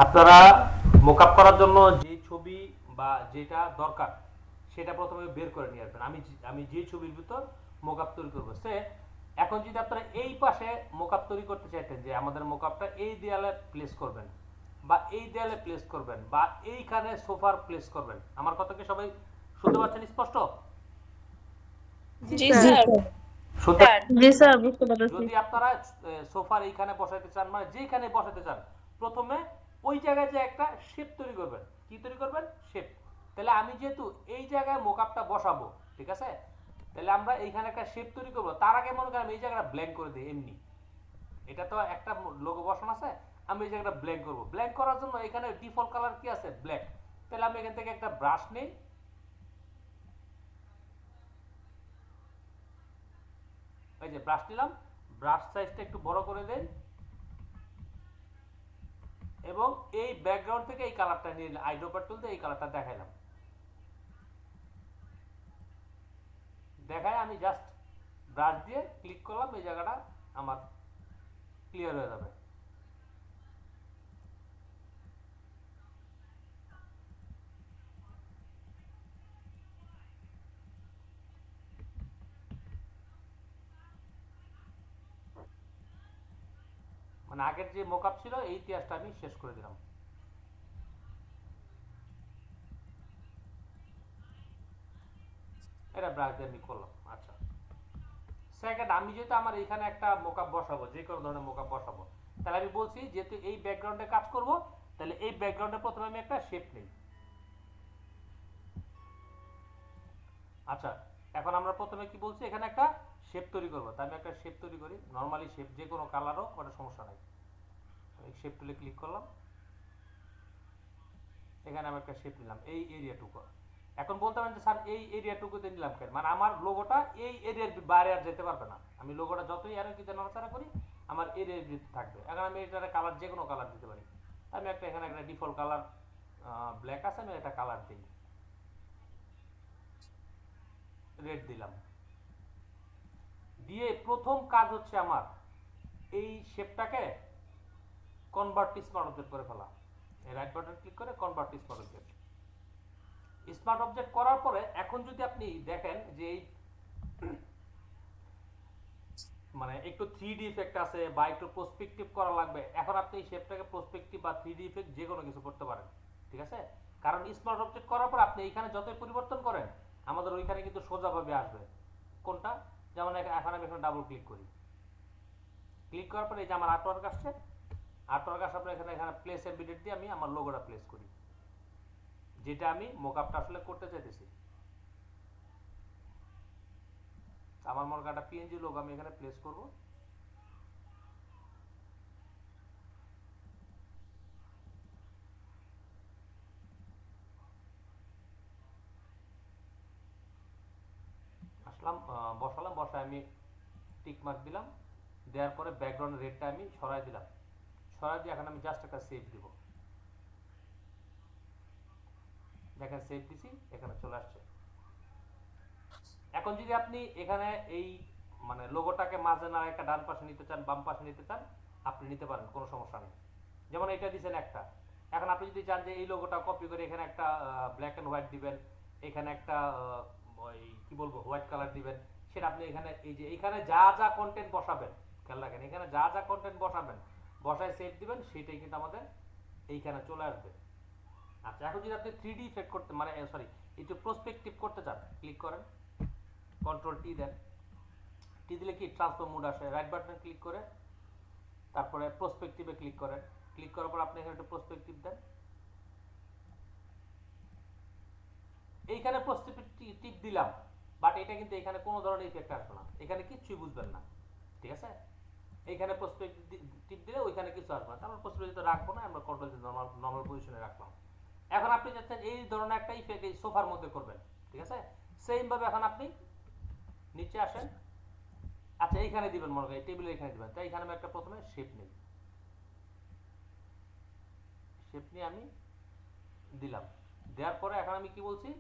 আপনারা মোকআপ করার জন্য যে ছবি বা যেটা দরকার সেটা প্রথমে বের করে নিয়ে আসবেন। আমি যে ছবির ভিতর মোকআপ তৈরি করবো সে এখন যদি আপনারা এই পাশে মোকআপ তৈরি করতে চাইতেন যে আমাদের মোকআপটা এই দেয়ালে প্লেস করবেন বা এই দেয়ালে প্লেস করবেন বা এইখানে সোফার প্লেস করবেন, আমার কথা কি সবাই শুনতে পাচ্ছেন স্পষ্ট? জি জি স্যার। স্যার। শুনতে জি স্যার, বুঝতে পারছি। যদি আপনারা সোফার এইখানে বসাতে চান মানে যেখানে বসাতে চান প্রথমে ওই জায়গায় যে একটা শেপ তৈরি করবেন। কি তৈরি করবেন? শেপ। তাহলে আমি যেহেতু এই জায়গায় মোকআপটা বসাবো, ঠিক আছে, তাহলে আমরা এইখানে একটা শেপ তৈরি করবো। তার আগে মনে করেন এই জায়গাটা ব্ল্যাঙ্ক করে দিই এমনি, এটা তো একটা লোগো বসানো আছে, আমি এই জায়গাটা ব্ল্যাঙ্ক করবো। ব্ল্যাঙ্ক করার জন্য এখানে ডিফল্ট কালার কি আছে? ব্ল্যাক। তাহলে আমি এখান থেকে একটা ব্রাশ নেই, এই যে ব্রাশ নিলাম, ব্রাশ সাইজটা একটু বড় করে দেই এবং এই ব্যাকগ্রাউন্ড থেকে এই কালারটা নিয়ে আইড্রপার টুল দিয়ে এই কালারটা দেখাইলাম। দেখায় আমি জাস্ট ব্রাশ দিয়ে ক্লিক করলাম, এই জায়গাটা আমার ক্লিয়ার হয়ে যাবে। মানে আগের যে মোকআপ ছিল এই ইতিহাসটা আমি শেষ করে দিলাম। এটা ব্রাশ দিয়ে আমি করলাম। আচ্ছা, সেকেন্ড আমি যেহেতু আমার এখানে একটা মোকআপ বসাবো, যে কোনো ধরনের মোকআপ বসাবো, তাহলে আমি বলছি যেহেতু এই ব্যাকগ্রাউন্ডে কাজ করব, তাহলে এই ব্যাকগ্রাউন্ডে প্রথমে আমি একটা শেপ নিই। আচ্ছা, এখন আমরা প্রথমে কি বলছি, এখানে একটা শেপ তৈরি করবো। তাই আমি একটা শেপ তৈরি করি, নর্মালি শেপ যে কোনো কালার হোক কোনো সমস্যা নাই। এই শেপ টুলে ক্লিক করলাম, এখানে আমি একটা শেপ নিলাম এই এরিয়াটুকু। এখন বলতে পারেন যে স্যার এই এরিয়াটুকুতে নিলাম কেন, মানে আমার লোগোটা এই এরিয়ার বাইরে আর যেতে পারবে না। আমি লোগোটা যতই আরো কিছু নড়াচড়া করি আমার এরিয়ার ভিতরে থাকবে। এখন আমি এটার কালার যে কোনো কালার দিতে পারি। আমি একটা এখানে একটা ডিফল্ট কালার ব্ল্যাক আছে, আমি একটা কালার দিই, রেড দিলাম। দিয়ে প্রথম কাজ হচ্ছে আমার এই শেপটাকে কনভার্ট স্মার্ট অবজেক্ট করে ফেলা। এই রাইট বাটন ক্লিক করে convert smart object. Smart object করার পরে এখন যদি আপনি দেখেন যে এই মানে একটু 3D ইফেক্ট আছে বা একটু প্রসপেক্টিভ করা লাগবে, এখন আপনি এই শেপটাকে প্রসপেক্টিভ বা 3D ইফেক্ট যে কোনো কিছু করতে পারেন, ঠিক আছে। কারণ স্মার্ট অবজেক্ট করার পর আপনি এখানে যতই পরিবর্তন করেন আমাদের ওইখানে কিন্তু সোজাভাবে আসবে। কোনটা? যেমন এখন আমি এখানে ডাবল ক্লিক করি, ক্লিক করার পরে এই যে আমার আর্টওয়ার্ক আসছে, আর্টওয়ার্ক আসার পরে এখানে এখানে প্লেস এমবিডেড দিয়ে আমি আমার লোগোটা প্লেস করি, যেটা আমি মোকআপটা আসলে করতে চাইতেছি। আমার মনে করেন একটা পিএনজি লোগো আমি এখানে প্লেস করব। আসলাম, বসালাম, বসায় আমি টিক মার্ক দিলাম, দেওয়ার পরে ব্যাকগ্রাউন্ড রেডটা আমি সরাই দিলাম। সরাই দিয়ে এখন আমি জাস্ট একটা সেভ দিব। দেখেন সেভ দিছি, এখানে চলে আসছে। এখন যদি আপনি এখানে এই মানে লোগোটাকে মাঝে না একটা ডান পাশে নিতে চান বাম পাশে নিতে চান আপনি নিতে পারেন, কোনো সমস্যা নেই। যেমন এটা দিচ্ছেন একটা, এখন আপনি যদি চান যে এই লোগোটা কপি করে এখানে একটা ব্ল্যাক এন্ড হোয়াইট দিবেন, এখানে একটা ওই কি বলবো হোয়াইট কালার দিবেন, সেটা আপনি এখানে এই যে এখানে যা যা কন্টেন্ট বসাবেন, খেয়াল রাখেন এখানে যা যা কন্টেন্ট বসাবেন বসায় সেভ দিবেন, সেটাই কিন্তু আমাদের এইখানে চলে আসবে। আচ্ছা, এখন যদি আপনি 3D ইফেক্ট করতে মানে সরি একটু প্রসপেক্টিভ করতে চান, ক্লিক করেন, কন্ট্রোল টি দেন। টি দিলে কি ট্রান্সফর্ম মোড আসে, রাইট বাটন ক্লিক করে তারপরে প্রসপেক্টিভে ক্লিক করেন। ক্লিক করার পর আপনি এখানে একটু প্রসপেক্টিভ দেন। এইখানে প্রসপেক্টিভ দিলাম, বাট এটা কিন্তু এখানে কোনো ধরনের ইফেক্ট আসবে না, এখানে কিচ্ছুই বুঝবেন না, ঠিক আছে। এইখানে প্রসপেক্টিভ দিলে ওইখানে কিছু আসবে না, আমরা প্রসপেক্টিভ রাখবো না, আমরা কন্ট্রোল নরমাল নরমাল পজিশনে রাখলাম। এখন আপনি যাচ্ছেন এই ধরনের একটা ইফেক্ট এই সোফার মধ্যে করবেন, ঠিক আছে। সেম ভাবে এখন আপনি নিচে আসেন। আচ্ছা, এইখানে দিবেন, মনে করেন টেবিলের এখানে দিবেন, তাই এখানে আমি একটা প্রথমে শেপ নিই, শেপ নিয়ে আমি দিলাম। দেওয়ার পরে এখন আমি কি বলছি,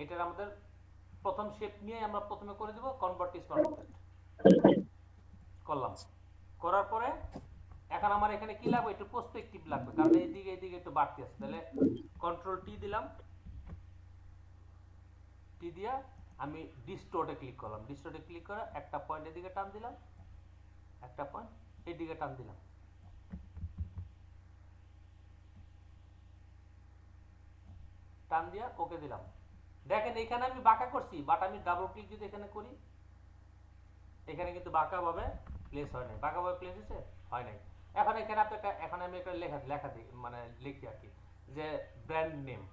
এটার আমাদের প্রথম শেপ নিয়ে আমরা প্রথমে করে দিব কনভার্ট স্মার্ট অবজেক্ট। করলাম, করার পরে এখন আমার এখানে কি লাগবে, একটু প্রসপেক্টিভ লাগবে, কারণ এইদিকে একটু বাড়তি আছে। তাহলে কন্ট্রোল টি দিলাম, টি দিয়া আমি ডিস্টোর্টে ক্লিক করলাম, ডিস্টোর্টে ক্লিক করে একটা পয়েন্ট এদিকে টান দিলাম, একটা পয়েন্ট এদিকে টান দিলাম, টান দিয়া ওকে দিলাম। দেখেন এখানে আমি বাঁকা করছি, বাট আমি ডাবল ক্লিক যদি এখানে করি, এখানে কিন্তু বাঁকা ভাবে প্লেস হয় নাই। বাঁকা ভাবে প্লেস হয়েছে, হয় নাই। এখন এখানে আপনি এখন আমি একটা লেখা দিই, মানে লিখি আর কি, যে brand name.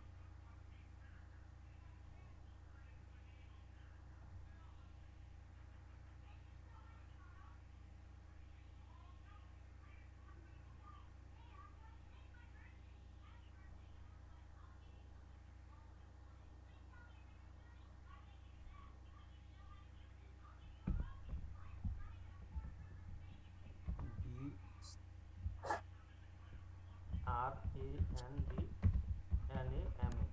B R A N D N A M A.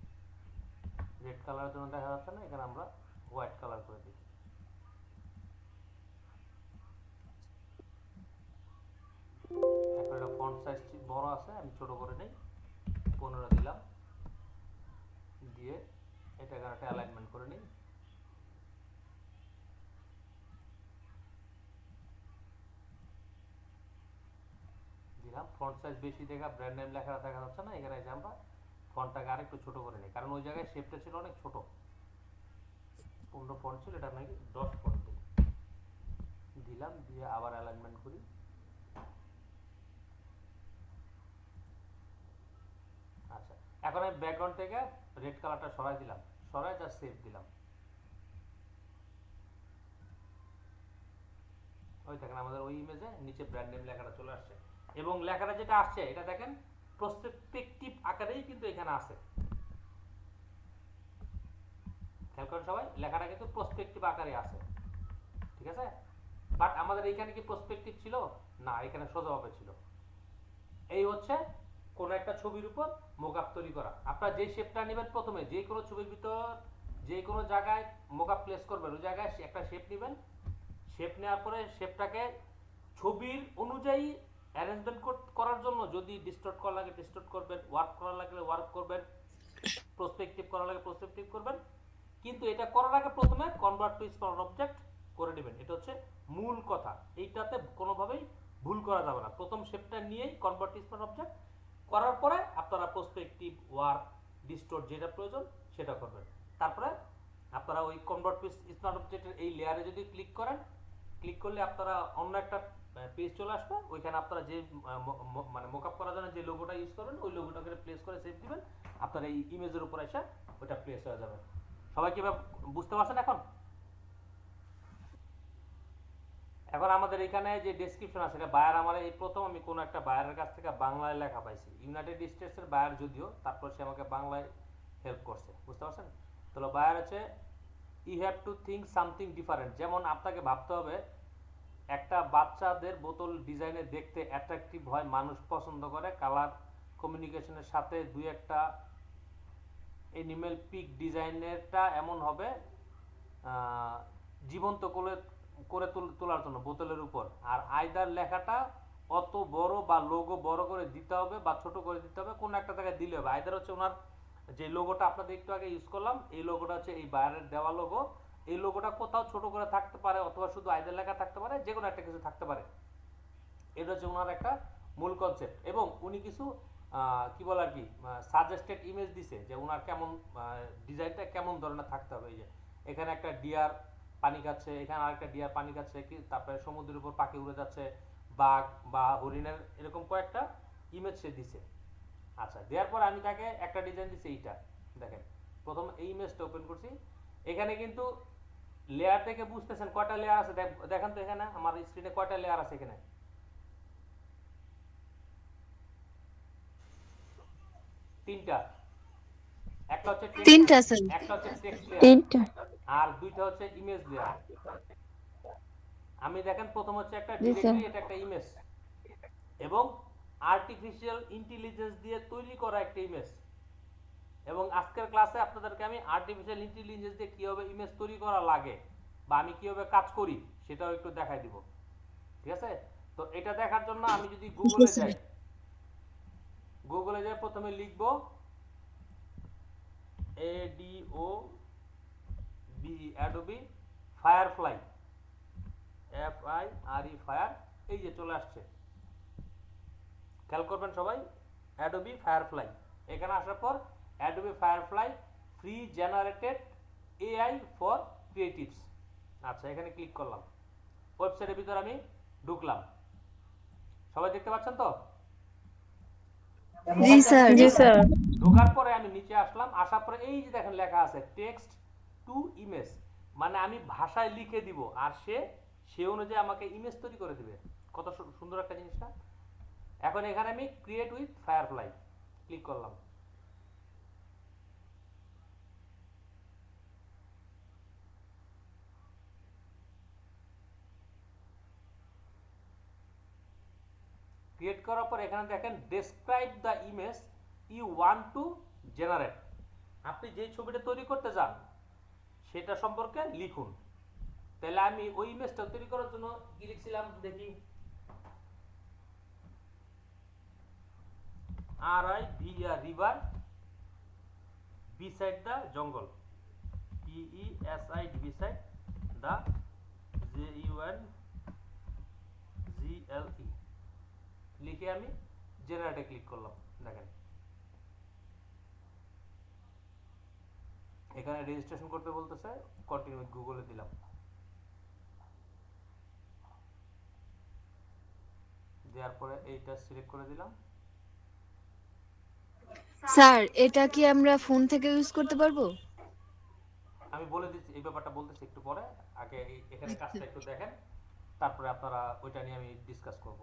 Red কালারের জন্য দেখা যাচ্ছে না, এখানে আমরা হোয়াইট কালার করে দিই। এখন এটা ফন্ট সাইজ বড় আছে, আমি ছোট করে নেই, 15 দিলাম, দিয়ে এটাকে একটা অ্যালাইনমেন্ট করে নিই। দিলাম ফন্ট সাইজ বেশি দেখা ব্র্যান্ড নেম লেখা দেখা যাচ্ছে না, এখানে এসে আমরা ফন্টটাকে আরেকটু ছোট করে নিই, কারণ ওই জায়গায় শেপটা ছিল অনেক ছোট, 15 ফন্ট ছিল, এটা নাকি 10 ফন্ট দিলাম, দিয়ে আবার অ্যালাইনমেন্ট করি। আচ্ছা, এখন আমি ব্যাকগ্রাউন্ড থেকে রেড কালারটা সরাই দিলাম, সরাই জাস্ট সেভ দিলাম। ওই দেখেন আমাদের ওই ইমেজে নিচে ব্র্যান্ড নেম লেখাটা চলে আসছে, এবং লেখাটা যেটা আসছে এটা দেখেন প্রসপেক্টিভ আকারেই কিন্তু এখানে আছে। খেয়াল করেন সবাই, লেখাটা কিন্তু প্রসপেক্টিভ আকারে আছে, ঠিক আছে। বাট আমাদের এইখানে কি প্রসপেক্টিভ ছিল না, এখানে সোজাভাবে ছিল। এই হচ্ছে কোন একটা ছবির উপর মোকআপ তৈরি করা। আপনারা যে শেপটা নেবেন, প্রথমে যে কোনো ছবির ভিতর যে কোনো জায়গায় মোকআপ প্লেস করবেন, ওই জায়গায় একটা শেপ নেবেন, শেপ নেওয়ার পরে শেপটাকে ছবির অনুযায়ী অ্যারেঞ্জমেন্ট করার জন্য যদি ডিস্টর্ট করা লাগে ডিস্টর্ট করবেন, ওয়ার্ক করা লাগলে ওয়ার্ক করবেন, প্রসপেক্টিভ করা লাগে প্রসপেক্টিভ করবেন। কিন্তু এটা করার আগে প্রথমে কনভার্ট টু স্মল অবজেক্ট করে নেবেন, এটা হচ্ছে মূল কথা। এইটাতে কোনোভাবেই ভুল করা যাবে না। প্রথম শেপটা নিয়েই কনভার্ট টু স্মল অবজেক্ট করার পরে আপনারা প্রসপেক্টিভ, ওয়ার্ক, ডিস্টর্ট যেটা প্রয়োজন সেটা করবেন। তারপরে আপনারা ওই কনভার্ট টু স্মল অবজেক্টের এই লেয়ারে যদি ক্লিক করেন, ক্লিক করলে আপনারা অন্য একটা পেজ চলে আসবে, ওইখানে আপনারা যে মানে মোকআপ করার জন্য যে লোগোটা ইউজ করবেন, ওই লোগোটাকে প্লেস করে সেভ দিবেন, আপনার এই ইমেজের উপর এসে ওটা প্লেস হয়ে যাবে। সবাই কি বুঝতে পারছেন এখন? এখন আমাদের এখানে যে ডেসক্রিপশন আছে, এটা বায়ার, আমার এই প্রথম আমি কোনো একটা বায়ারের কাছ থেকে বাংলায় লেখা পাইছি, ইউনাইটেড স্টেটসের বায়ার যদিও, তারপর সে আমাকে বাংলায় হেল্প করছে, বুঝতে পারছেন? তাহলে বায়ার হচ্ছে you have to think something different. যেমন আপনাকে ভাবতে হবে একটা বাচ্চাদের বোতল ডিজাইনে দেখতে অ্যাট্রাকটিভ হয়, মানুষ পছন্দ করে, কালার কমিউনিকেশনের সাথে দুই একটা এনিমেল পিক ডিজাইনেরটা এমন হবে জীবন্ত করে তোলার জন্য বোতলের উপর। আর আইদার লেখাটা অত বড় বা লোগো বড় করে দিতে হবে বা ছোট করে দিতে হবে, কোন একটা জায়গায় দিলে হবে। আইদার হচ্ছে ওনার যে লোগোটা আপনাদের একটু আগে ইউজ করলাম, এই লোগোটা হচ্ছে এই বায়ারের দেওয়া লোগো, এই লোগোটা কোথাও ছোট করে থাকতে পারে, অথবা শুধু আইদার লেখা থাকতে পারে, যে কোনো একটা কিছু থাকতে পারে। এটা হচ্ছে ওনার একটা মূল কনসেপ্ট। এবং উনি কিছু কি বলে আর কি সাজেস্টেড ইমেজ দিছে, যে ওনার কেমন ডিজাইনটা কেমন ধরনের থাকতে হবে। এই যে এখানে একটা ডিয়ার পানি খাচ্ছে, এখানে আরেকটা ডিয়ার পানি খাচ্ছে, কি তারপরে সমুদ্রের উপর পাখি উড়ে যাচ্ছে, বাঘ বা হরিণের, এরকম কয়েকটা ইমেজ সে দিছে। আচ্ছা, দেওয়ার পর আমি তাকে একটা ডিজাইন দিছি, এইটা দেখেন। প্রথম এই ইমেজটা ওপেন করছি, এখানে কিন্তু লেয়ার দেখে বুঝতেছেন কয়টা লেয়ার আছে, দেখেন তো এখানে আমার স্ক্রিনে কয়টা লেয়ার আছে এখানে? তিনটা। একটা হচ্ছে টেক্সট, তিনটা স্যার। একটা হচ্ছে টেক্সট লেয়ার, তিনটা। আর দুইটা হচ্ছে ইমেজ লেয়ার। আমি দেখেন প্রথম হচ্ছে একটা জি স্যার। ডিরেক্টলি এটা একটা ইমেজ, এবং আর্টিফিশিয়াল ইন্টেলিজেন্স দিয়ে তৈরি করা একটা ইমেজ। এবং আজকের ক্লাসে আপনাদেরকে আমি আর্টিফিশিয়াল ইন্টেলিজেন্স দিয়ে কিভাবে ইমেজ তৈরি করা লাগে বা আমি কিভাবে কাজ করি সেটাও একটু দেখাই দিব, ঠিক আছে। তো এটা দেখার জন্য আমি যদি গুগলে যাই, গুগলে যাই প্রথমে লিখব ADO Adobe firefly, FIRE fire, এই যে চলে আসছে, খেয়াল করবেন সবাই, অ্যাডোবি ফায়ারফ্লাই। এখানে আসার পর Adobe firefly free generated AI for creatives. আচ্ছা, এখানে ক্লিক করলাম, ওয়েবসাইটের ভিতরে আমি ঢুকলাম। সবাই দেখতে পাচ্ছেন তো? জি স্যার। জি স্যার। ঢোকার পরে আমি নিচে আসলাম, আসার পরে এই যে দেখেন লেখা আছে টেক্সট টু ইমেজ, মানে আমি ভাষায় লিখে দিব আর সে অনুযায়ী আমাকে ইমেজ তৈরি করে দিবে। কত সুন্দর একটা জিনিসটা। এখন এখানে আমি ক্রিয়েট উইথ ফায়ারফ্লাই ক্লিক করলাম। ক্রিয়েট করার পর এখানে দেখেন describe the image you want to generate, আপনি যে ছবিটা তৈরি করতে চান সেটা সম্পর্কে লিখুন। তাহলে আমি ওই ইমেজটা তৈরি করার জন্য কি লিখছিলাম দেখি, RIVER river beside the jungle, PESID beside the JUNGLE লিখে আমি জেনারেটে ক্লিক করলাম। দেখেন এখানে রেজিস্ট্রেশন করতে বলতেছে, কন্টিনিউ উইথ গুগলে দিলাম, দেওয়ার পরে এইটা সিলেক্ট করে দিলাম। স্যার এটা কি আমরা ফোন থেকে ইউজ করতে পারবো? আমি বলে দিচ্ছি, এই ব্যাপারটা বলতেছি একটু পরে, আগে এখানে কাজটা একটু দেখেন, তারপরে আপনারা ওইটা নিয়ে আমি ডিসকাস করব।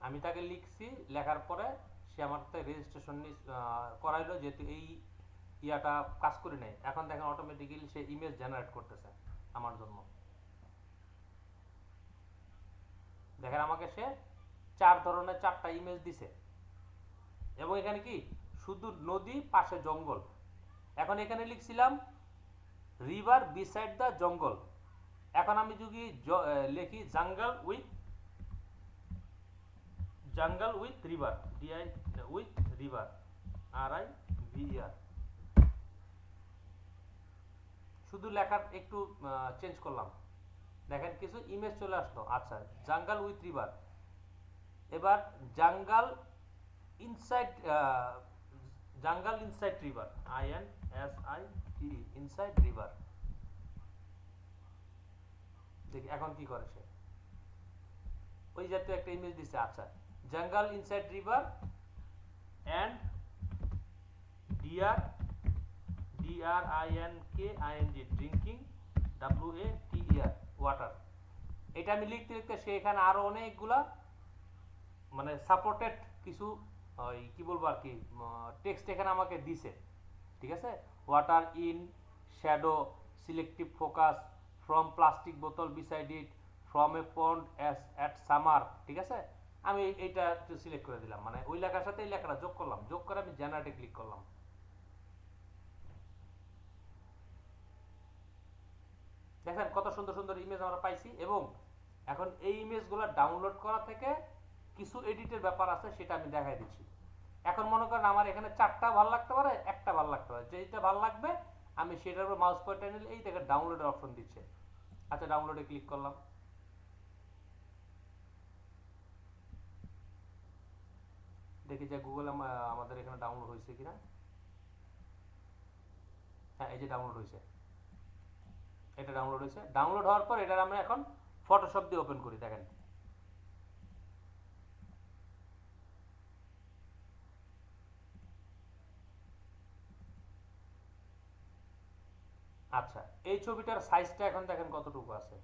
আমি তাকে লিখছি, লেখার পরে সে আমার সাথে রেজিস্ট্রেশন করাইলো, যেহেতু এই ইয়াটা কাজ করি নাই। এখন দেখেন অটোমেটিক্যালি সে ইমেজ জেনারেট করতেছে আমার জন্য। দেখেন আমাকে সে 4 ধরনের 4টা ইমেজ দিছে, এবং এখানে কি শুধু নদী, পাশে জঙ্গল। এখন এখানে লিখছিলাম রিভার বিসাইড দ্য জঙ্গল, এখন আমি যদি লিখি jungle with river, DI with river, RIVER, শুধু লেখার একটু চেঞ্জ করলাম, দেখেন কিছু ইমেজ চলে আসলো। আচ্ছা, জাঙ্গল উইথ রিভার, এবার jungle inside river, INSIDE inside river. দেখি এখন কি করে সে, ওই জাতীয় একটা ইমেজ দিছে। আচ্ছা, jungle inside river and DRINKING drinking WATER water. এটা আমি লিখতে লিখতে সে এখানে আরো অনেকগুলা মানে সাপোর্টেড কিছু ওই কি বলবো আর কি টেক্সট এখানে আমাকে দিছে। ঠিক আছে, water in shadow, selective focus, from plastic বোতল beside it, from a pond at summer. ঠিক আছে, আমি এইটা একটু সিলেক্ট করে দিলাম, মানে ওই লেখার সাথে এই লেখাটা যোগ করলাম, যোগ করে আমি জেনারেটে ক্লিক করলাম। দেখেন কত সুন্দর সুন্দর ইমেজ আমরা পাইছি। এবং এখন এই ইমেজগুলো ডাউনলোড করা থেকে কিছু এডিটের ব্যাপার আছে, সেটা আমি দেখাই দিচ্ছি। এখন মনে করেন আমার এখানে 4টা ভালো লাগতে পারে, একটা ভালো লাগতে পারে, যেটা ভালো লাগবে আমি সেটার উপর মাউস পয়েন্টার নিলে এই দেখেন ডাউনলোডের অপশন দিচ্ছে। আচ্ছা, ডাউনলোডে ক্লিক করলাম, দেখি যে গুগল আমাদের এখানে ডাউনলোড হয়েছে কিনা। হ্যাঁ, এই যে ডাউনলোড হয়েছে, এটা ডাউনলোড হয়েছে। ডাউনলোড হওয়ার পর এটা আমরা এখন ফটোশপ দিয়ে ওপেন করি। দেখেন আচ্ছা, এই ছবিটার সাইজটা এখন দেখেন কতটুকু আছে,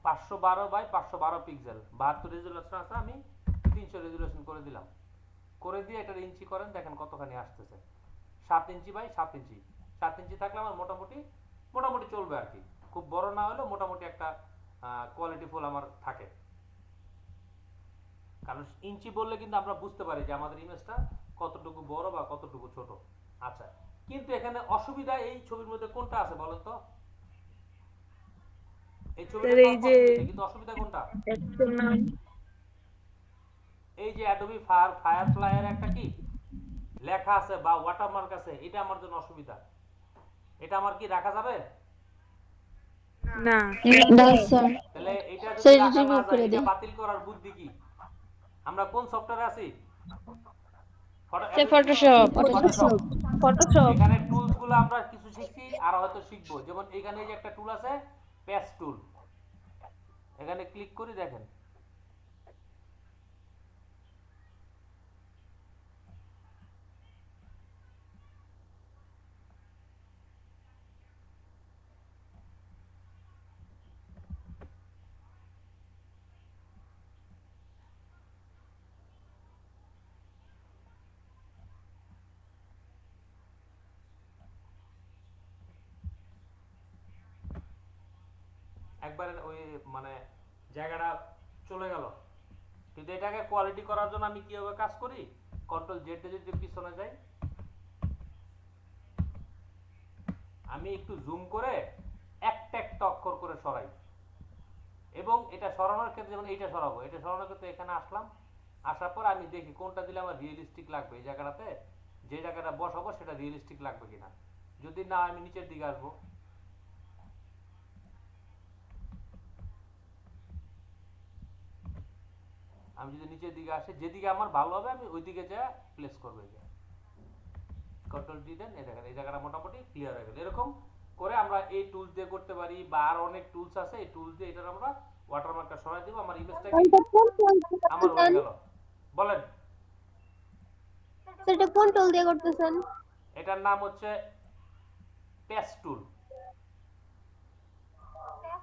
512 x 512 পিক্সেল, 72 রেজুলেশন আছে। আমি 300 রেজুলেশন করে দিলাম, করে দিয়ে এটার ইঞ্চি করেন, দেখেন কতখানি আসতেছে, 7 ইঞ্চি বাই 7 ইঞ্চি। 7 ইঞ্চি থাকলে আমার মোটামুটি মোটামুটি চলবে আর কি, খুব বড় না হলেও মোটামুটি একটা কোয়ালিটি ফুল আমার থাকে। কারণ ইঞ্চি বললে কিন্তু আমরা বুঝতে পারি যে আমাদের ইমেজটা কতটুকু বড় বা কতটুকু ছোট। আচ্ছা, কিন্তু এখানে অসুবিধা এই ছবির মধ্যে কোনটা আছে বলেন তো? এই ছবিটা স্যার তো এই অল্প যে ছবিতে, কিন্তু অসুবিধা কোনটা? অ্যাপসের নাম এই যে অ্যাডোবি ফায়ারফ্লাই এর একটা কি লেখা আছে বা ওয়াটারমার্ক আছে, এটা আমার জন্য অসুবিধা। এটা আমার কি রাখা যাবে? না না স্যার, তাহলে এটা যদি স্যার রাখা না রিমুভ যায়, করে এটা দেই। বাতিল করার বুদ্ধি কি? আমরা কোন সফটওয়্যারে আছি? Sir Photoshop. ফটোশপ। ফটোশপ। এখানে টুলস গুলো আমরা কিছু শিখছি আর হয়তো শিখবো। যেমন এখানে যে একটা টুল আছে, পেস্ট টুল, এখানে ক্লিক করি, দেখেন একবারে ওই মানে জায়গাটা চলে গেল। কিন্তু এটাকে কোয়ালিটি করার জন্য আমি কিভাবে কাজ করি, কন্ট্রোল জেড এ যদি পিছনে যাই, আমি একটু জুম করে একটা একটা অক্ষর করে সরাই। এবং এটা সরানোর ক্ষেত্রে, যেমন এইটা সরাবো, এটা সরানোর ক্ষেত্রে এখানে আসলাম, আসার পর আমি দেখি কোনটা দিলে আমার রিয়েলিস্টিক লাগবে। এই জায়গাটাতে যে জায়গাটা বসাবো সেটা রিয়েলিস্টিক লাগবে কিনা। যদি না, আমি নিচের দিকে আসবো, আমি যদি নিচের দিকে আসি, যেদিকে আমার ভালো হবে আমি ওই দিকে যা প্লেস করবো। কন্ট্রোল ডি দেন, এই দেখেন এই জায়গাটা মোটামুটি ক্লিয়ার হয়ে গেল। এরকম করে আমরা এই টুলস দিয়ে করতে পারি, বা আর অনেক টুলস আছে, এই টুলস দিয়ে এটার আমরা ওয়াটারমার্কটা সরাই দিব, আমার ইমেজটা কি আমার হয়ে গেল। বলেন, সেটা কোন টুল দিয়ে করতেছেন? এটার নাম হচ্ছে পেস্ট টুল।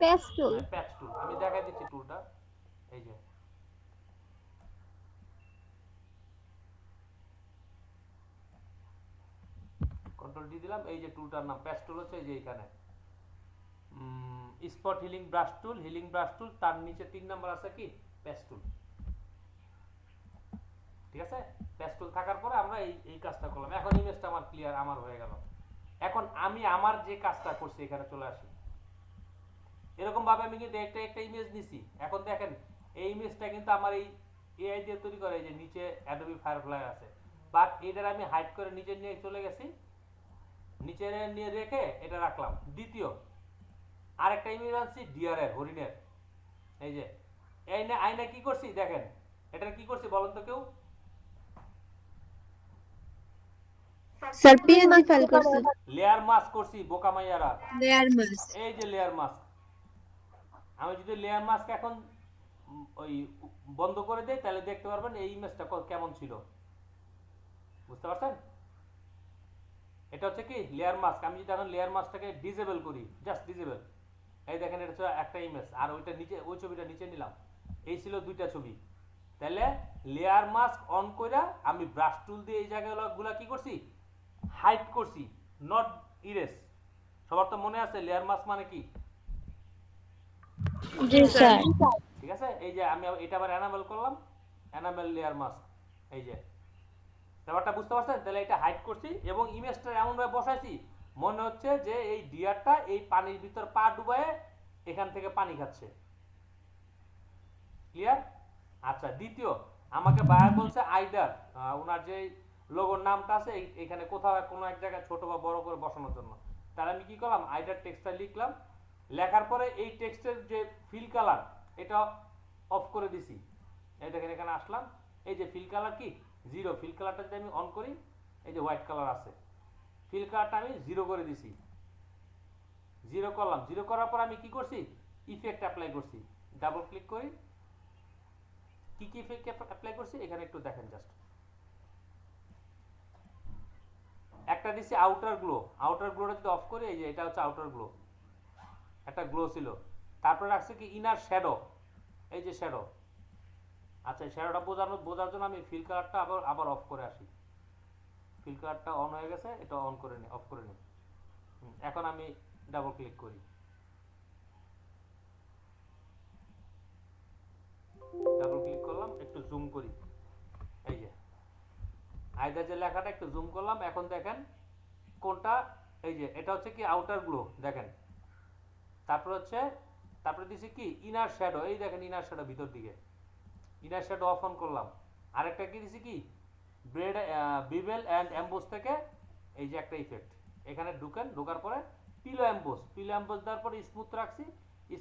পেস্ট টুল। হ্যাঁ, পেস্ট টুল, আমি দেখাই দিচ্ছি টুলটা। এই যে কন্ট্রোল ডি দিলাম, এই যে টুলটার নাম পেস্ট টুল হচ্ছে, এই যে এখানে স্পট হিলিং ব্রাশ টুল, হিলিং ব্রাশ টুল, তার নিচে 3 নাম্বার আছে কি পেস্ট টুল। ঠিক আছে, পেস্ট টুল থাকার পরে আমরা এই এই কাজটা করলাম। এখন ইমেজটা আমার ক্লিয়ার, আমার হয়ে গেল। এখন আমি আমার যে কাজটা করছি এখানে চলে আসি। এরকম ভাবে আমি কিন্তু একটা একটা ইমেজ নিছি। এখন দেখেন এই ইমেজটা কিন্তু আমার এই এআই দিয়ে তৈরি করে, এই যে নিচে অ্যাডোবি ফায়ারফ্লাই আছে, বাট এটার আমি হাইড করে নিচে নিয়ে চলে গেছি, নিচে নিয়ে রেখে এটা রাখলাম। দ্বিতীয় আরেকটা ইমেজ আনছি ডিয়ারের, হরিণের। এই যে আইনা আইনা কি করছি দেখেন, এটা কি করছি বলেন তো কেউ? স্যার পিএনজি ফাইল করছি। লেয়ার মাস্ক করছি, বোকা মাইয়ারা। Layer mask. এই যে লেয়ার মাস্ক, আমি যদি লেয়ার মাস্ক এখন ওই বন্ধ করে দেই, তাহলে দেখতে পারবেন এই ইমেজটা কেমন ছিল। বুঝতে পারছেন? এটা হচ্ছে কি লেয়ার মাস্ক। আমি যদি এখন লেয়ার মাস্কটাকে ডিসেবল করি, জাস্ট ডিসেবল, এই দেখেন এটা হচ্ছে একটা ইমেজ, আর ওইটা নিচে, ওই ছবিটা নিচে নিলাম। এই ছিল দুইটা ছবি। তাহলে লেয়ার মাস্ক অন কইরা আমি ব্রাশ টুল দিয়ে এই জায়গাগুলো কি করছি, হাইড করছি, নট ইরেজ। সবার তো মনে আছে লেয়ার মাস্ক মানে কি? জি স্যার। ঠিক আছে, এই যে আমি এটা আবার এনামেল করলাম, এনামেল লেয়ার মাস্ক। এই যে ব্যাপারটা বুঝতে পারছেন? তাহলে এটা হাইড করছি এবং ইমেজটা এমন ভাবে বসাইছি মনে হচ্ছে যে এই ডিয়ারটা এই পানির ভিতর পা ডুবায়ে এখান থেকে পানি খাচ্ছে। ক্লিয়ার? আচ্ছা, দ্বিতীয় আমাকে বায়ার বলছে আইদার ওনার যে লোগোর নামটা আছে এখানে কোথাও কোনো এক জায়গায় ছোট বা বড় করে বসানোর জন্য। তাহলে আমি কি করলাম, আইদার টেক্সটটা লিখলাম, লেখার পরে এই টেক্সটের যে ফিল কালার এটা অফ করে দিছি। এই দেখেন এখানে আসলাম, এই যে ফিল কালার কি জিরো, ফিল কালারটা যদি আমি অন করি, এই যে হোয়াইট কালার আছে, ফিল কালারটা আমি জিরো করে দিছি। জিরো করলাম, জিরো করার পর আমি কি করছি, ইফেক্ট অ্যাপ্লাই করছি। ডাবল ক্লিক করি, কি কি ইফেক্ট অ্যাপ্লাই করছি এখানে একটু দেখেন জাস্ট। একটা দিছি আউটার গ্লো, আউটার গ্লোটা যদি অফ করি, এই যে এটা হচ্ছে আউটার গ্লো, একটা গ্লো ছিল। তারপরে রাখছে কি ইনার শ্যাডো, এই যে শ্যাডো। আচ্ছা, শ্যাডোটা বোঝার জন্য আমি ফিল কালারটা আবার আবার অফ করে আসি। ফিল কালারটা অন হয়ে গেছে, এটা অন করে নি, অফ করে নি। এখন আমি ডাবল ক্লিক করি, ডাবল ক্লিক করলাম, একটু জুম করি, এই যে আইদার যে লেখাটা একটু জুম করলাম, এখন দেখেন কোনটা, এই যে এটা হচ্ছে কি আউটার গ্লো দেখেন, তারপরে দিছি কি ইনার শ্যাডো, এই দেখেন ইনার শ্যাডো ভিতর দিকে, ইনার শ্যাডো অফ অন করলাম। আরেকটা কি দিছি কি ব্রেড বিবেল অ্যান্ড এমবোস থেকে এই যে একটা ইফেক্ট, এখানে ঢোকার পরে পিলো এমবোস দেওয়ার পরে স্মুথ রাখছি,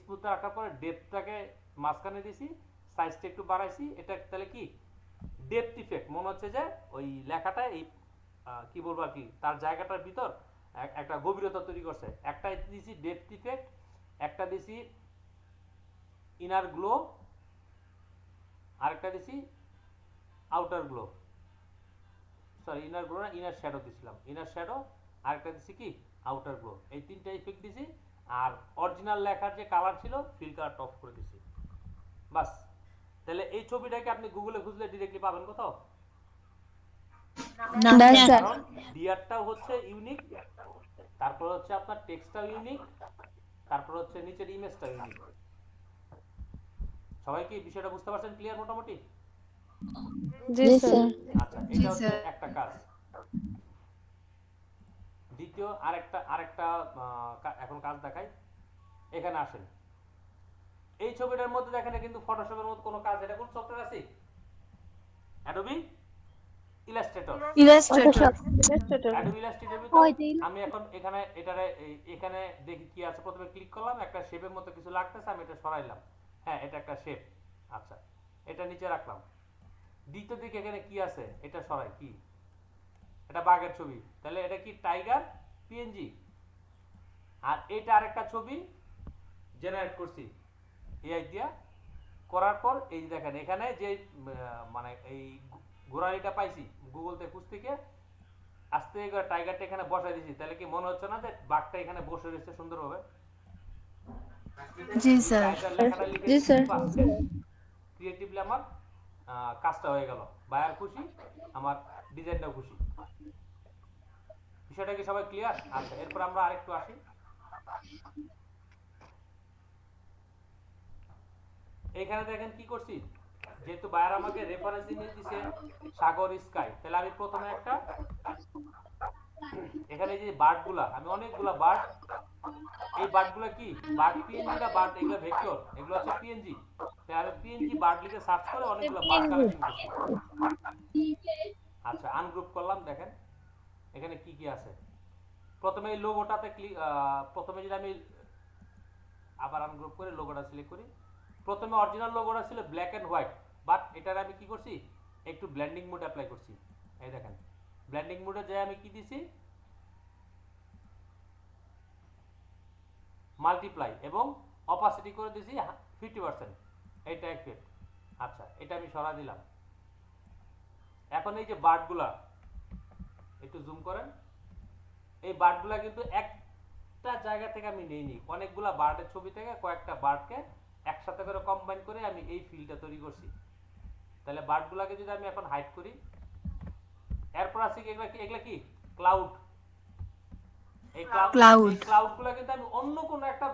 স্মুথ রাখার পরে ডেপথটাকে মাঝখানে দিছি, সাইজটা একটু বাড়াইছি। এটা তাহলে কি ডেপথ ইফেক্ট, মনে হচ্ছে যে ওই লেখাটা এই কি বলবো আর কি তার জায়গাটার ভিতর একটা গভীরতা তৈরি করছে। একটা দিছি ডেপথ ইফেক্ট, একটা দিছি ইনার গ্লো, আরেকটা দিছি outer glow, sorry inner glow না ইনার শ্যাডো দিছিলাম, ইনার শ্যাডো, আরেকটা দিছি কি আউটার গ্লো। এই তিনটা ইফেক্ট দিছি, আর অরিজিনাল লেখার যে কালার ছিল ফিল কালারটা অফ করে দিছি, বাস। তাহলে এই ছবিটাকে আপনি গুগলে খুঁজলে ডিরেক্টলি পাবেন কোথাও? না স্যার। কারণ ডিআরটাও হচ্ছে ইউনিক, তারপর হচ্ছে আপনার টেক্সটটাও ইউনিক, তারপর হচ্ছে নিচের ইমেজটাও ইউনিক। সবাই কি বিষয়টা বুঝতে পারছেন? ক্লিয়ার মোটামুটি? জি স্যার। আচ্ছা, এটা হচ্ছে একটা কাজ। দ্বিতীয় আরেকটা এখন কাজ দেখাই। এখানে আসেন, এই ছবিটার মধ্যে দেখেন কিন্তু ফটোশপের মধ্যে কোনো কাজ, এটা কোন সফটওয়্যার আছে? Adobe Illustrator. অ্যাডোবি ইলাস্ট্রেটর আমি এখন এখানে দেখি কি আছে। প্রথমে ক্লিক করলাম, একটা শেপের মতো কিছু লাগতেছে, আমি এটা সরাইলাম। হ্যাঁ, এটা একটা শেপ। আচ্ছা, এটা নিচে রাখলাম। দ্বিতীয় দিকে এখানে কি আছে এটা সরাই, কি এটা বাঘের ছবি, তাহলে এটা কি টাইগার পিএনজি। আর এটা আরেকটা ছবি জেনারেট করছি এআই দিয়া, করার পর এই দেখেন এখানে যে মানে এই গোড়ালিটা পাইছি গুগল থেকে খুঁজ থেকে, আস্তে করে টাইগারটা এখানে বসাই দিয়েছি। তাহলে কি মনে হচ্ছে না যে বাঘটা এখানে বসে রয়েছে সুন্দরভাবে? জি স্যার। জি স্যার। ক্রিয়েটিভলি আমার কাজটা হয়ে গেল, বায়ার খুশি, আমার ডিজাইনটাও খুশি। বিষয়টা কি সবাই ক্লিয়ার? আচ্ছা, এরপর আমরা আরেকটু আসি। এখানে দেখেন কি করছি, যেহেতু বায়ার আমাকে রেফারেন্স নিয়ে দিছে সাগর স্কাই, তাহলে আমি প্রথমে একটা এখানে যে বার্ডগুলা, আমি অনেকগুলা বার্ড, এই বার্ডগুলা কি বার্ড পিএনজি না বার্ড, এগুলো ভেক্টর, এগুলো হচ্ছে পিএনজি। তাই আমি পিএনজি বার্ড লিখে সার্চ করে অনেকগুলো বার্ড কালেকশন করছি। আচ্ছা, আনগ্রুপ করলাম, দেখেন এখানে কি কি আছে। প্রথমে এই লোগোটাতে প্রথমে যদি আমি আবার আনগ্রুপ করে লোগোটা সিলেক্ট করি, প্রথমে অরিজিনাল লোগোটা ছিল ব্ল্যাক এন্ড হোয়াইট, বাট এটার আমি কি করছি একটু ব্লেন্ডিং মোড অ্যাপ্লাই করছি। এই দেখেন ব্লেন্ডিং মোডে যে আমি কি দিছি মাল্টিপ্লাই এবং অপাসিটি করে দিছি 50%, এইটা ইফেক্ট। আচ্ছা, এটা আমি সরা দিলাম। এখন এই যে বার্ডগুলা একটু জুম করেন, এই বার্ডগুলা কিন্তু একটা জায়গা থেকে আমি নেইনি, অনেকগুলা বার্ডের ছবি থেকে কয়েকটা বার্ডকে একসাথে করে কম্বাইন করে আমি এই ফিলটা তৈরি করছি। তাহলে বার্ডগুলাকে যদি আমি এখন হাইড করি, এরপর আসি এগুলা কি ক্লাউড। এই ক্লাউডগুলা কিন্তু আমি অন্য কোনো একটা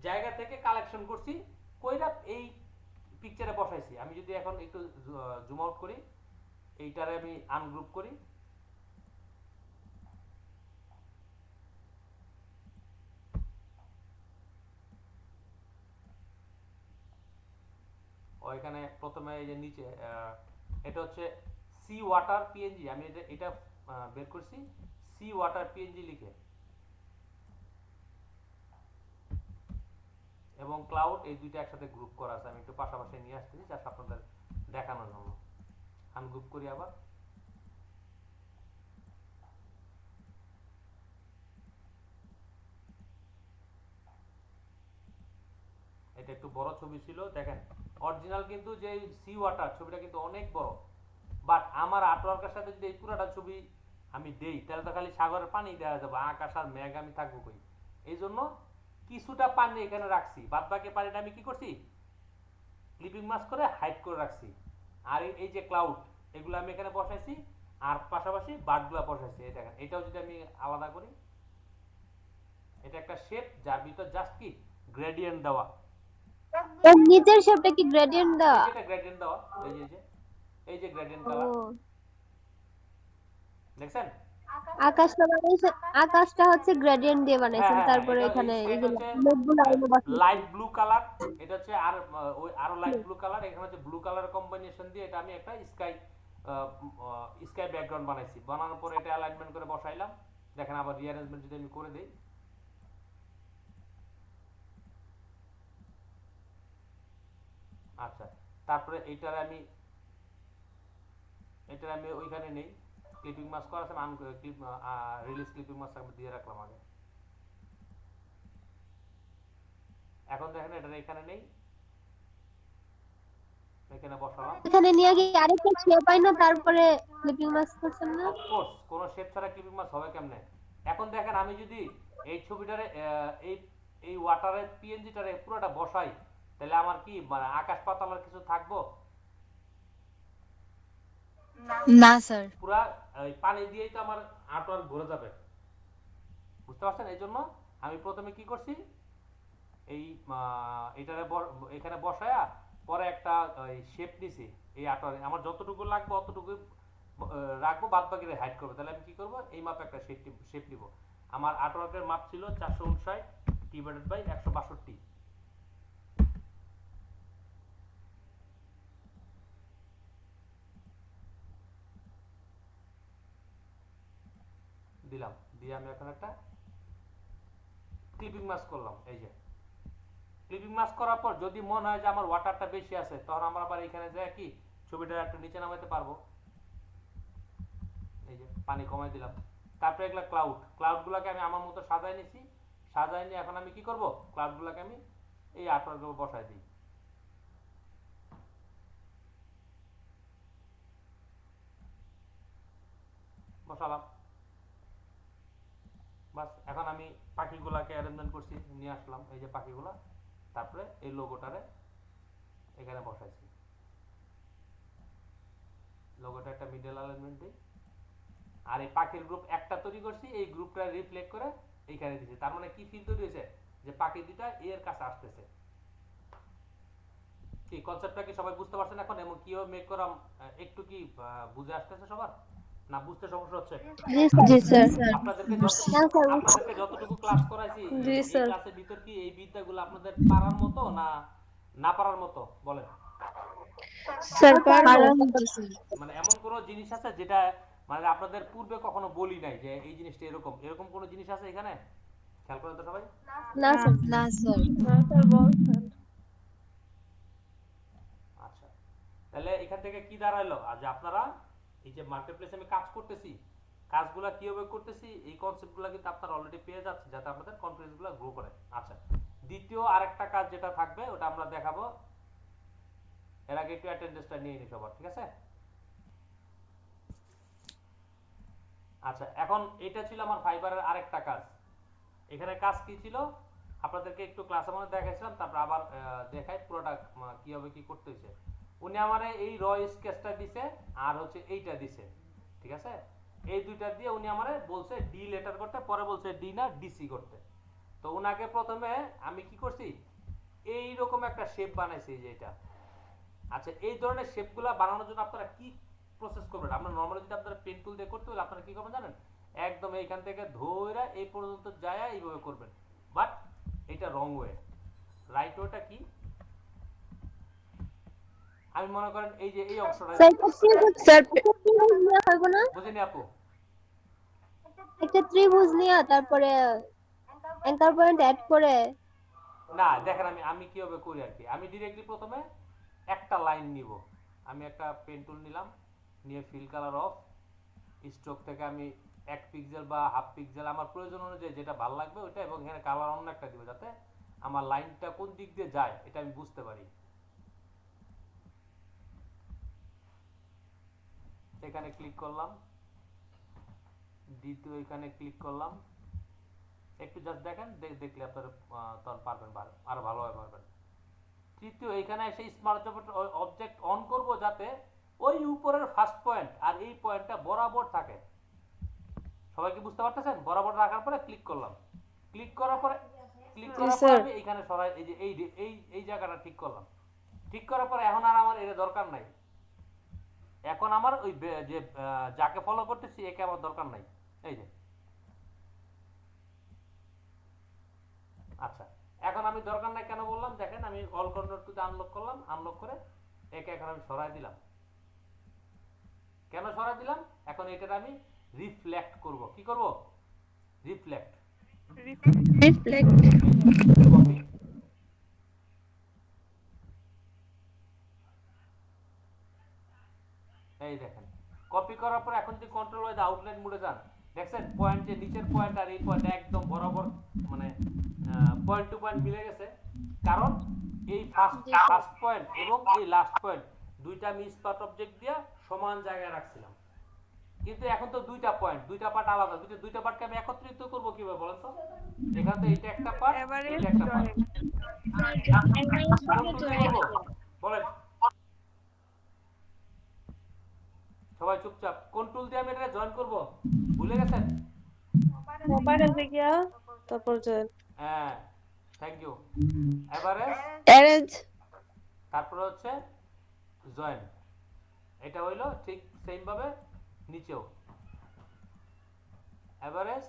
জায়গা থেকে কালেকশন করছি, কইরা এই পিকচারে বসাইছি। আমি যদি এখন একটু জুম আউট করি, এইটারে আমি আনগ্রুপ করি, ওইখানে প্রথমে এই যে নিচে এটা হচ্ছে সি ওয়াটার পিএনজি, আমি এটা বের করছি সি ওয়াটার পিএনজি লিখে, এবং ক্লাউড, এই দুইটা একসাথে গ্রুপ করা আছে। আমি একটু পাশাপাশি নিয়ে আসতেছি জাস্ট আপনাদের দেখানোর জন্য। আনগ্রুপ করি আবার, এটা একটু বড় ছবি ছিল, দেখেন অরিজিনাল কিন্তু যে সি ওয়াটার ছবিটা কিন্তু অনেক বড়, বাট আমার আর্টওয়ার্কের সাথে যদি এই পুরাটা ছবি আমি দেই তাহলে তো খালি সাগরের পানি দেওয়া যাবে, আকাশ আর মেঘ আমি থাকবো কই। এই জন্য কিছুটা পানি এখানে রাখছি, বাদ বাকি পানিটা আমি কি করছি ক্লিপিং মাস্ক করে হাইড করে রাখছি। আর এই যে ক্লাউড, এগুলো আমি এখানে বসাইছি, আর পাশাপাশি বার্ডগুলো বসাইছি। এই দেখেন, এটাও যদি আমি আলাদা করি, এটা একটা শেপ যার ভিতর জাস্ট কি গ্রেডিয়েন্ট দেওয়া। এর নিচের শেপটা কি গ্রেডিয়েন্ট দেওয়া? এটা গ্রেডিয়েন্ট দেওয়া, এই যে গ্রেডিয়েন্ট কালার। দেখছেন? আকাশটা বানাইছে, আকাশটা হচ্ছে গ্রেডিয়েন্ট দিয়ে হ্যাঁ বানাইছেন, হ্যাঁ হ্যাঁ, তারপরে এটা এখানে স্কাইটা এইগুলো হচ্ছে মেঘগুলো আইনে লাইট বসাইছেন। ব্লু কালার, এটা হচ্ছে আর ওই আরো লাইট ব্লু কালার, এখানে হচ্ছে ব্লু কালার কম্বিনেশন দিয়ে এটা আমি একটা স্কাই ব্যাকগ্রাউন্ড বানাইছি। বানানোর পরে এটা অ্যালাইনমেন্ট করে বসাইলাম। দেখেন আবার রিঅ্যারেঞ্জমেন্ট যদি আমি করে দেই, আচ্ছা, তারপরে এইটার আমি ওইখানে নেই, ক্লিপিং মাস্ক করা আছে, আমি ক্লিপ রিলিজ ক্লিপিং মাস্ক আমি দিয়ে রাখলাম আগে। এখন দেখেন এটা এখানে নেই, এখানে বসালাম। এখানে নিয়ে গিয়ে আরেকটা শেপ পাই না, তারপরে ক্লিপিং মাস্ক করছেন না? অফকোর্স কোন শেপ ছাড়া ক্লিপিং মাস্ক হবে কেমনে? এখন দেখেন আমি যদি এই ছবিটারে এই এই ওয়াটারের পিএনজিটারে পুরোটা বসাই, তাহলে আমার কি মানে আকাশ পাতালের কিছু থাকবো? না স্যার। পুরা এই পানি দিয়েই তো আমার আর্টওয়ার্ক ভরে যাবে, বুঝতে পারছেন? এই জন্য আমি প্রথমে কি করছি, এই এটারে এখানে বসায়া পরে একটা শেপ নিছি। এই আর্টওয়ার্ক আমার যতটুকু লাগবে অতটুকু রাখবো, বাদ বাকি হাইড করবো। তাহলে আমি কি করব, এই মাপে একটা শেপ নিব। আমার আর্টওয়ার্কের মাপ ছিল 459 ডিভাইডেড বাই 162, দিলাম। দিয়ে আমি এখন একটা ক্লিপিং মাস্ক করলাম। এই যে ক্লিপিং মাস্ক করার পর যদি মনে হয় যে আমার ওয়াটারটা বেশি আছে, তখন আমরা আবার এখানে যায় কি ছবিটা একটু নিচে নামাইতে পারবো। এই যে পানি কমাই দিলাম। তারপরে এগুলা ক্লাউডগুলোকে আমি আমার মতো সাজাই নিছি। সাজাই নিয়ে এখন আমি কি করব, ক্লাউডগুলোকে আমি এই আর্টওয়ার্কের উপর বসাই দিই। বসালাম, বাস। এখন আমি পাখিগুলাকে অ্যারেঞ্জমেন্ট করছি, নিয়ে আসলাম এই যে পাখিগুলা। তারপরে এই লোগোটারে এখানে বসাইছি। লোগোটা একটা মিডল অ্যালাইনমেন্ট দিই। আর এই পাখির গ্রুপ একটা তৈরি করছি, এই গ্রুপটা রিফ্লেক্ট করে এইখানে দিছি। তার মানে কি ফিল তৈরি হয়েছে, যে পাখি দুইটা এর কাছে আসতেছে। কি কনসেপ্টটা কি সবাই বুঝতে পারছেন এখন? এবং কিভাবে মেক করা একটু কি বুঝে আসতেছে সবার, না বুঝতে সমস্যা হচ্ছে? জি স্যার। জি স্যার। আপনাদেরকে না স্যার, আপনাদেরকে যতটুকু ক্লাস করাইছি, জি এই স্যার। ক্লাসের ভিতর কি এই বিদ্যাগুলো আপনাদের পারার মতো না না পারার মতো বলেন? স্যার পারবো। পারার মতো স্যার। মানে এমন কোন জিনিস আছে যেটা মানে আপনাদের পূর্বে কখনো বলি নাই যে এই জিনিসটা এরকম, এরকম কোন জিনিস আছে এখানে? খেয়াল করেন তো সবাই। না না স্যার। না স্যার। না স্যার বলছেন। আচ্ছা, তাহলে এখান থেকে কি দাঁড়াইলো, আর যে আপনারা এই যে মার্কেট প্লেসে আমি কাজ করতেছি, কাজগুলা কিভাবে করতেছি, এই কনসেপ্টগুলো কিন্তু আপনারা অলরেডি পেয়ে যাচ্ছেন, যাতে আপনাদের কনফিডেন্সগুলো গ্রো করে। আচ্ছা, দ্বিতীয় আরেকটা কাজ যেটা থাকবে ওটা আমরা দেখাবো। এর আগে একটু অ্যাটেন্ডেন্সটা নিয়ে নিই সবার, ঠিক আছে? আচ্ছা, এখন এটা ছিল আমার ফাইবারের আরেকটা কাজ। এখানে কাজ কি ছিল আপনাদেরকে একটু ক্লাসে মনে দেখাইছিলাম, তারপর আবার দেখাই পুরোটা কিভাবে কি করতে হয়েছে। উনি আমারে এই র স্কেচটা দিছে, আর হচ্ছে এইটা দিছে, ঠিক আছে? এই দুইটা দিয়ে উনি আমারে বলছে ডি লেটার করতে, পরে বলছে ডি না ডিসি করতে। তো উনাকে প্রথমে আমি কি করছি, এই রকম একটা শেপ বানাইছি, এই যে এটা। আচ্ছা, এই ধরনের শেপগুলা বানানোর জন্য আপনারা কি প্রসেস করবেন? আমরা নরমালি যদি আপনারা পেন টুল দিয়ে করতে হলে আপনারা কি করবেন জানেন? একদম এইখান থেকে ধইরা এই পর্যন্ত যায় এইভাবে করবেন। বাট এটা রং ওয়ে। রাইট ওয়েটা কি? আমি মনে করেন এই যে এই অংশটা স্যার একটা ত্রিভুজ, স্যার একটা ত্রিভুজ নেওয়া হইব না? বুঝিনি আপু? একটা ত্রিভুজ নিয়ে তারপরে অ্যাঙ্কার পয়েন্ট অ্যাড করে। না, দেখেন আমি আমি কিভাবে করি আর কি। আমি ডিরেক্টলি প্রথমে একটা লাইন নিব। আমি একটা পেন টুল নিলাম, নিয়ে ফিল কালার অফ, স্ট্রোক থেকে আমি 1 পিক্সেল বা হাফ পিক্সেল আমার প্রয়োজন অনুযায়ী যেটা ভালো লাগবে ওইটা, এবং এখানে কালার অন্য একটা দিব, যাতে আমার লাইনটা কোন দিক দিয়ে যায় এটা আমি বুঝতে পারি। এখানে ক্লিক করলাম, দ্বিতীয় এখানে ক্লিক করলাম। একটু জাস্ট দেখেন, দেখলে আপনারা তখন পারবেন, আরো ভালোভাবে পারবেন। তৃতীয় এখানে এসে স্মার্ট অবজেক্ট অন করব, যাতে ওই উপরের ফার্স্ট পয়েন্ট আর এই পয়েন্টটা বরাবর থাকে। সবাই কি বুঝতে পারতেছেন? বরাবর রাখার পরে ক্লিক করলাম। ক্লিক করার পরে স্যার। আমি এখানে সরাই, এই যে এই জায়গাটা ঠিক করলাম। ঠিক করার পরে এখন আর আমার এটা দরকার নাই। এখন আমার ওই যে যাকে ফলো করতেছি একে আমার দরকার নাই। এই যে আচ্ছা, এখন আমি দরকার নাই কেন বললাম দেখেন, আমি অল কন্ট্রোল টু আনলক করলাম, আনলক করে একে এখন আমি সরাই দিলাম। কেন সরাই দিলাম? এখন এটার আমি রিফ্লেক্ট করব। কি করব? রিফ্লেক্ট। রিফ্লেক্ট। কপি, এই দেখেন কপি করার পর এখন যদি কন্ট্রোল ওয়াই আউটলাইন মোডে যান, দেখছেন পয়েন্টের নিচের পয়েন্ট আর এই পয়েন্ট একদম বরাবর, মানে পয়েন্ট টু পয়েন্ট মিলে গেছে। কারণ এই ফার্স্ট পয়েন্ট এবং এই লাস্ট পয়েন্ট দুইটা আমি স্পার্ট অবজেক্ট দিয়ে সমান জায়গায় রাখছিলাম। কিন্তু এখন তো দুইটা পয়েন্ট, দুইটা পার্ট আলাদা, দুইটা পার্টকে আমি একত্রিত করব কিভাবে বলেন তো? এখানে তো এইটা একটা পার্ট, এইটা একটা পার্ট, বলেন সবাই চুপচাপ। কোন টুল দিয়ে আমি এটা জয়েন করব ভুলে গেছেন? মোবাইলে গিয়া তারপর জয়েন। হ্যাঁ, থ্যাংক ইউ। Average, arrange. তারপরে হচ্ছে জয়েন। এটা হইলো ঠিক সেম ভাবে নিচেও এভারেজ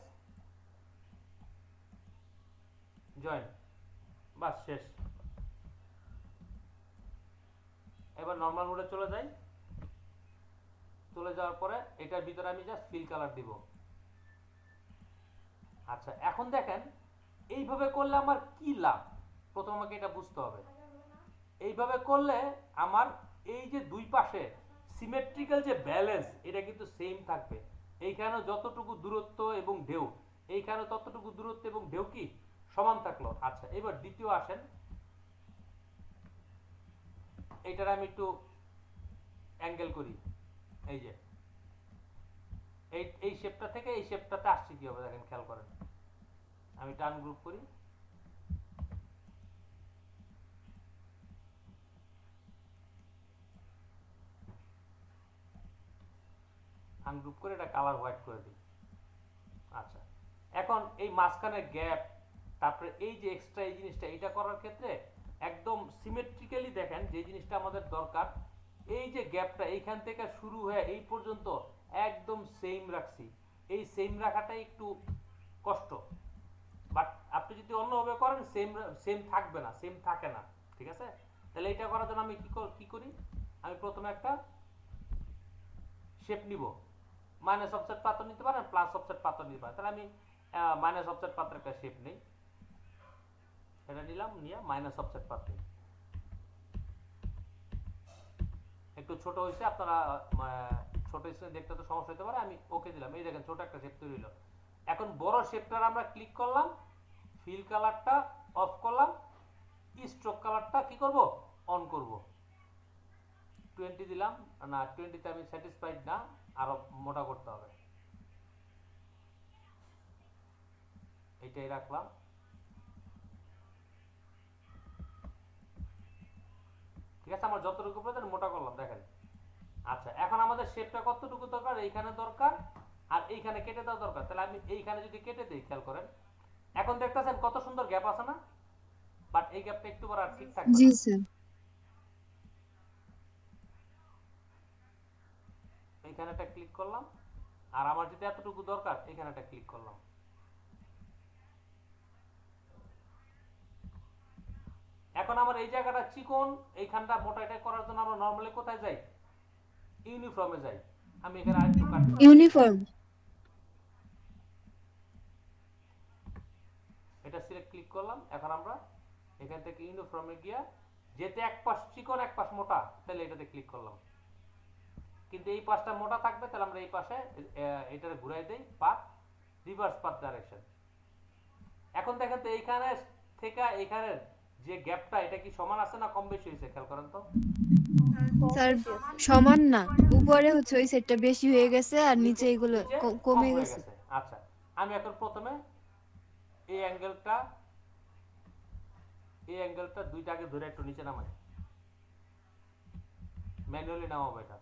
জয়েন, বাস শেষ। এবার নরমাল মোডে চলে যাই। চলে যাওয়ার পরে এটার ভিতরে আমি জাস্ট ফিল কালার দিব। আচ্ছা, এখন দেখেন এইভাবে করলে আমার কি লাভ, প্রথম আমাকে এটা বুঝতে হবে। এইভাবে করলে আমার এই যে দুই পাশে সিমেট্রিক্যাল যে ব্যালেন্স, এটা কিন্তু সেম থাকবে। এইখানে যতটুকু দূরত্ব এবং ঢেউ, এইখানে ততটুকু দূরত্ব এবং ঢেউ কি সমান থাকলো। আচ্ছা, এবার দ্বিতীয় আসেন, এইটার আমি একটু অ্যাঙ্গেল করি। এই যে এই শেপটা থেকে এই শেপটাতে আসছে কি হবে দেখেন, খেয়াল করেন। আমি টার্ন গ্রুপ করি, আনগ্রুপ করে এটা কালার হোয়াইট করে দিই। আচ্ছা, এখন এই মাঝখানে গ্যাপ, তারপরে এই যে এক্সট্রা এই জিনিসটা, এটা করার ক্ষেত্রে একদম সিমেট্রিক্যালি দেখেন যে জিনিসটা আমাদের দরকার, এই যে গ্যাপটা এইখান থেকে শুরু হয়ে এই পর্যন্ত একদম সেম রাখছি। এই সেম রাখাটাই একটু কষ্ট, বাট আপনি যদি অন্যভাবে করেন সেম সেম থাকবে না, সেম থাকে না। ঠিক আছে, তাহলে এটা করার জন্য আমি কি করি, আমি প্রথমে একটা শেপ নিব। মাইনাস অফসেট পাথর নিতে পারেন, প্লাস অফসেট পাথর নিতে পারেন। তাহলে আমি মাইনাস অফসেট পাথরের একটা শেপ নেই, এটা নিলাম, নিয়ে মাইনাস অফসেট পাথর একটু ছোট হয়েছে, আপনারা ছোট স্ক্রিনে দেখতে তো সমস্যা হতে পারে, আমি ওকে দিলাম। এই দেখেন ছোট একটা শেপ তৈরি হলো। এখন বড় শেপটার আমরা ক্লিক করলাম, ফিল কালারটা অফ করলাম, স্ট্রোক কালারটা কি করব, অন করব। 20 দিলাম না, 20 তে আমি স্যাটিসফাইড না, আরো মোটা করতে হবে। এটাই রাখলাম। ঠিক আছে, আমার যতটুকু প্রয়োজন মোটা করলাম দেখেন। আচ্ছা, এখন আমাদের শেপটা কতটুকু দরকার, এইখানে দরকার আর এইখানে কেটে দেওয়া দরকার। তাহলে আমি এইখানে যদি কেটে দেই, খেয়াল করেন এখন দেখতেছেন কত সুন্দর গ্যাপ আছে না? বাট এই গ্যাপটা একটু বড় আর ঠিক থাকবে জি না। স্যার। এইখানে একটা ক্লিক করলাম, আর আমার যেটা এতটুকু দরকার এখানে একটা ক্লিক করলাম। এখন আমার এই জায়গাটা চিকন, এইখানটা মোটা, এটা করার জন্য আমরা নরমালি কোথায় যাই, ইউনিফর্মে যাই। আমি এখানে আরেকটু কাটবো, ইউনিফর্ম। এটা সিলেক্ট ক্লিক করলাম। এখন আমরা এখান থেকে ইউনিফর্মে গিয়া, যেতে এক পাশ চিকন এক পাশ মোটা, তাহলে এটাতে ক্লিক করলাম। কিন্তু এই পাশটা মোটা থাকবে, তাহলে আমরা এই পাশে এটারে ঘুরাই দেই, পাথ রিভার্স পাথ ডাইরেকশন। এখন দেখেন তো এইখানে থেকে এইখানে যে গ্যাপটা, এটা কি সমান আছে না কম বেশি হয়েছে, খেয়াল করেন তো। স্যার সমান না, উপরে হচ্ছে ওই সেটটা বেশি হয়ে গেছে আর নিচে এগুলো নিচে কম কমে হয়ে গেছে। গেছে। আচ্ছা, আমি এখন প্রথমে এই অ্যাঙ্গেলটা দুইটা আগে ধরে একটু নিচে নামাই, ম্যানুয়ালি নামাবো এটা।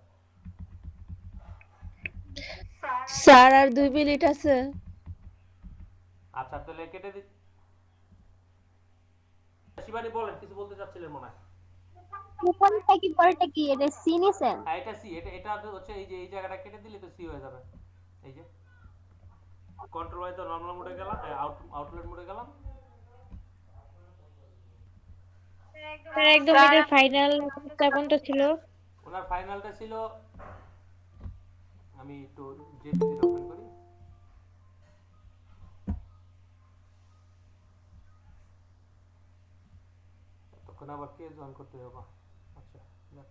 স্যার আর 2 মিনিট আছে। আচ্ছা, তাহলে কেটে দিচ্ছি। শিবানী বলেন, কিছু বলতে চাচ্ছিলেন মনে হয়। উপরটা কি পরেরটা কি এটা সি নিছেন? হ্যাঁ এটা সি, এটা হচ্ছে এই যে এই জায়গাটা কেটে দিলে তো সি হয়ে যাবে। এই যে কন্ট্রোল ওয়াই তো নরমাল মোডে গেলাম, আউটলেট মোডে গেলাম। স্যার একদম এটার ফাইনাল কোনটা ছিল? ওনার ফাইনালটা ছিল, আমি একটু জেপিজি ওপেন করি। তখন আবার কে জয়েন করতে হবে? আচ্ছা দেখ